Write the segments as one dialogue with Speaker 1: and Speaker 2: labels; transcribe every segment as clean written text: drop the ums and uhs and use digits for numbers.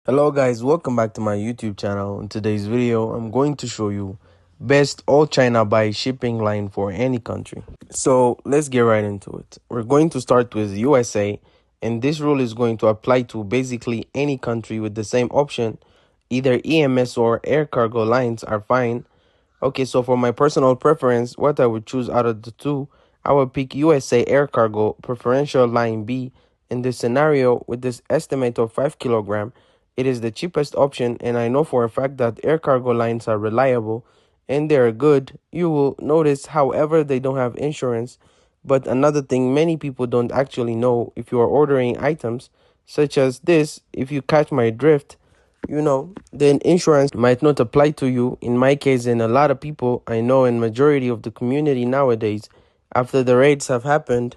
Speaker 1: Hello guys, welcome back to my YouTube channel. In today's video, I'm going to show you best all China buy shipping line for any country. So let's get right into it. We're going to start with USA, and this rule is going to apply to basically any country with the same option. Either EMS or air cargo lines are fine. Okay, so for my personal preference, what I would choose out of the two, I would pick USA Air Cargo Preferential Line B. In this scenario, with this estimate of 5 kilogram, it is the cheapest option, and I know for a fact that air cargo lines are reliable and they're good. You will notice, however, they don't have insurance. But another thing many people don't actually know, if you are ordering items such as this, if you catch my drift, then insurance might not apply to you. In my case, and a lot of people I know, in majority of the community nowadays, after the raids have happened,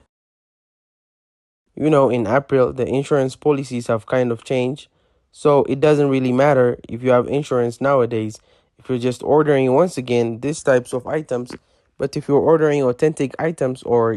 Speaker 1: in April, the insurance policies have kind of changed. So it doesn't really matter if you have insurance nowadays, if you're just ordering, once again, these types of items. But if you're ordering authentic items or,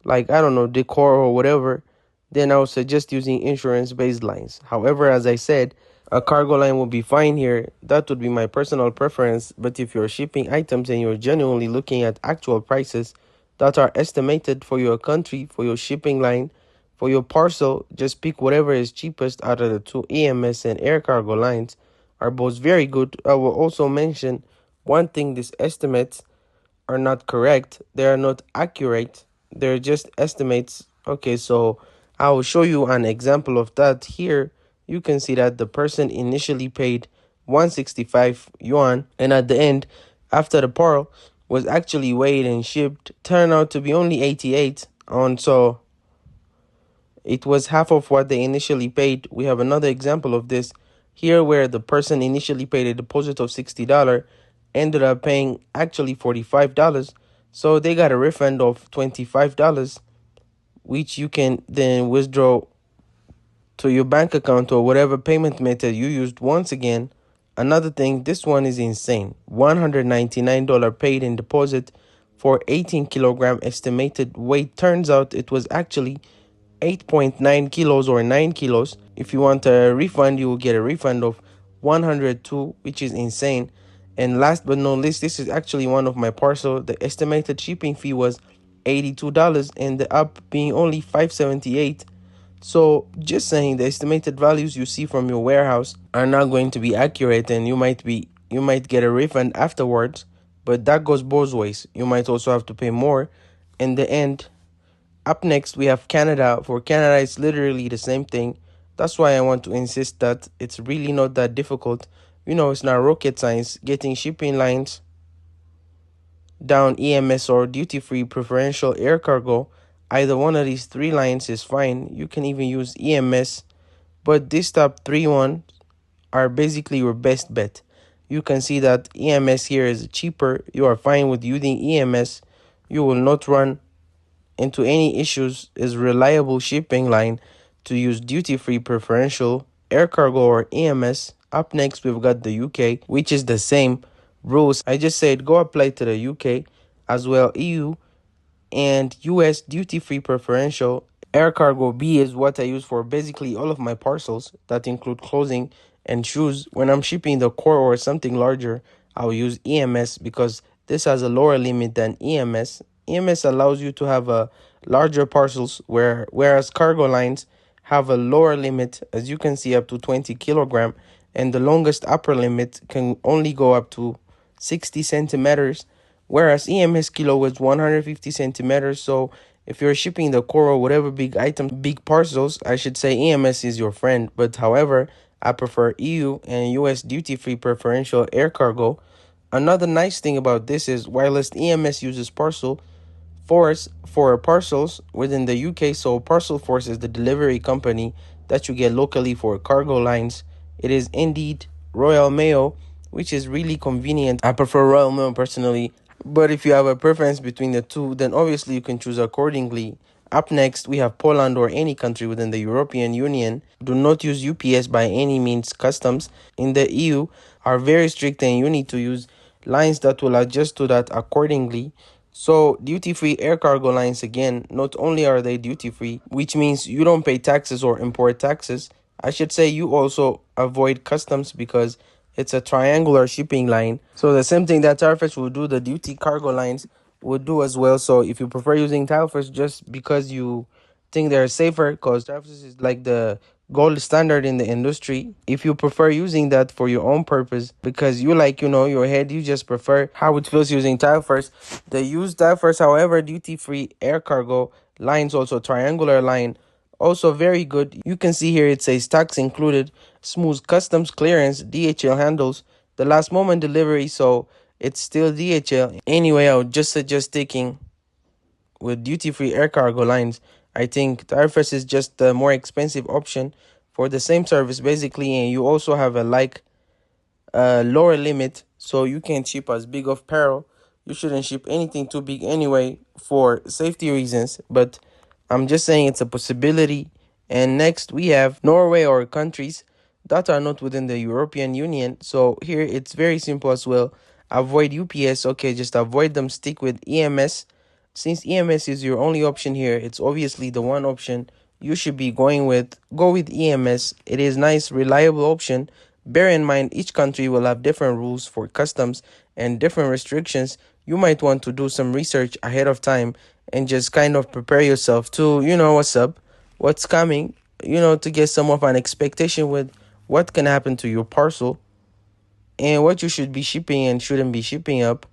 Speaker 1: like, I don't know, decor or whatever, then I would suggest using insurance based lines. However, as I said, a cargo line would be fine here. That would be my personal preference. But if you're shipping items and you're genuinely looking at actual prices that are estimated for your country, for your shipping line, for your parcel, just pick whatever is cheapest out of the two. EMS and air cargo lines are both very good. I will also mention one thing: these estimates are not correct. They are not accurate. They're just estimates. Okay, so I will show you an example of that here. You can see that the person initially paid 165 yuan, and at the end, after the parcel was actually weighed and shipped, turned out to be only 88 on. So it was half of what they initially paid. We have another example of this here where the person initially paid a deposit of $60, ended up paying actually $45. So they got a refund of $25, which you can then withdraw to your bank account or whatever payment method you used. Once again, another thing, this one is insane. $199 paid in deposit for 18 kilogram estimated weight. Turns out it was actually 8.9 kilos or 9 kilos. If you want a refund, you will get a refund of 102, which is insane. And last but not least, this is actually one of my parcel. The estimated shipping fee was $82 and the up being only $578. So just saying, the estimated values you see from your warehouse are not going to be accurate, and you might get a refund afterwards. But that goes both ways. You might also have to pay more in the end. Up next, we have Canada. For Canada, it's literally the same thing. That's why I want to insist that it's really not that difficult. It's not rocket science. Getting shipping lines down, EMS or duty-free preferential air cargo, either one of these three lines is fine. You can even use EMS, but these top three ones are basically your best bet. You can see that EMS here is cheaper. You are fine with using EMS. You will not run into any issues. Is reliable shipping line to use duty-free preferential air cargo or EMS. Up next, we've got the UK, which is the same rules. I just said go apply to the UK as well. EU and US duty-free preferential air cargo B is what I use for basically all of my parcels that include clothing and shoes. When I'm shipping the core or something larger, I'll use EMS because this has a lower limit than EMS. EMS allows you to have a larger parcels, whereas cargo lines have a lower limit, as you can see, up to 20 kilogram, and the longest upper limit can only go up to 60 centimeters, whereas EMS kilo is 150 centimeters. So if you're shipping the core or whatever big items, big parcels, I should say EMS is your friend. But however, I prefer EU and US duty-free preferential air cargo. Another nice thing about this is, whilst EMS uses parcel force for parcels within the UK, so Parcel Force is the delivery company that you get locally for cargo lines. It is indeed Royal Mail, which is really convenient. I prefer Royal Mail personally, but if you have a preference between the two, then obviously you can choose accordingly. Up next, we have Poland or any country within the European Union. Do not use UPS by any means. Customs in the EU are very strict, and you need to use lines that will adjust to that accordingly. So duty-free air cargo lines, again, not only are they duty-free, which means you don't pay taxes or import taxes. I should say you also avoid customs because it's a triangular shipping line. So the same thing that Tarfish will do, the duty cargo lines would do as well. So if you prefer using Tarfish just because you think they're safer, because Tarfish is like the gold standard in the industry. If you prefer using that for your own purpose, because you like, your head, you just prefer how it feels using Tarfish. They use Tarfish, however, duty-free air cargo lines, also triangular line, also very good. You can see here it says tax included, smooth customs clearance, DHL handles, the last moment delivery, so it's still DHL. Anyway, I would just suggest taking with duty-free air cargo lines. I think Tarfus is just the more expensive option for the same service basically, and you also have a lower limit, so you can't ship as big of peril. You shouldn't ship anything too big anyway for safety reasons, but I'm just saying it's a possibility. And next we have Norway or countries that are not within the European Union. So here it's very simple as well. Avoid UPS. Okay, just avoid them. Stick with EMS. Since EMS is your only option here, it's obviously the one option you should be going with. Go with EMS. It is nice, reliable option. Bear in mind, each country will have different rules for customs and different restrictions. You might want to do some research ahead of time and just kind of prepare yourself to, what's up, what's coming, to get some of an expectation with what can happen to your parcel and what you should be shipping and shouldn't be shipping up.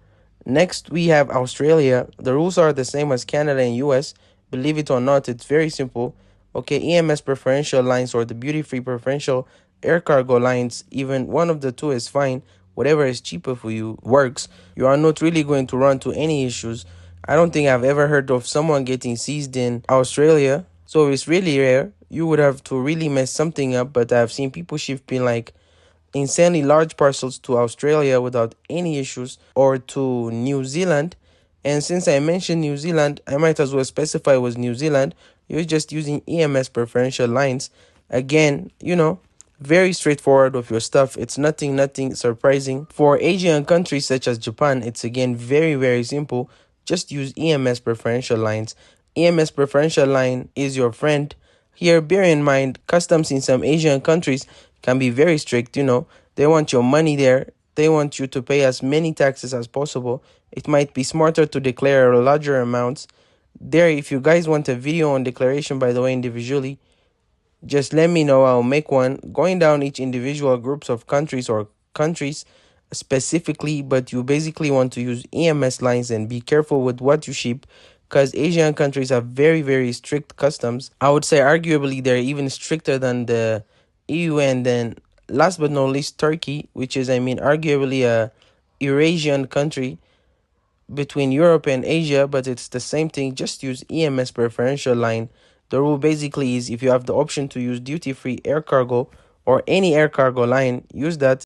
Speaker 1: Next, we have Australia. The rules are the same as Canada and US. Believe it or not, it's very simple. Okay, EMS preferential lines or the duty-free preferential air cargo lines, even one of the two is fine. Whatever is cheaper for you works. You are not really going to run to any issues. I don't think I've ever heard of someone getting seized in Australia. So it's really rare. You would have to really mess something up, but I've seen people shipping like insanely large parcels to Australia without any issues, or to New Zealand. And since I mentioned New Zealand, I might as well specify it was New Zealand. You're just using EMS preferential lines. Again, very straightforward with your stuff. It's nothing surprising. For Asian countries such as Japan, it's again very simple. Just use EMS preferential lines. EMS preferential line is your friend. Here, bear in mind, customs in some Asian countries can be very strict. They want your money there. They want you to pay as many taxes as possible. It might be smarter to declare larger amounts. There, if you guys want a video on declaration, by the way, individually, just let me know. I'll make one going down each individual groups of countries or countries specifically, but you basically want to use EMS lines and be careful with what you ship because Asian countries have very strict customs. I would say arguably they're even stricter than the EU. And then last but not least, Turkey, which is, arguably a Eurasian country between Europe and Asia, but it's the same thing. Just use EMS preferential line. The rule basically is if you have the option to use duty-free air cargo or any air cargo line, use that.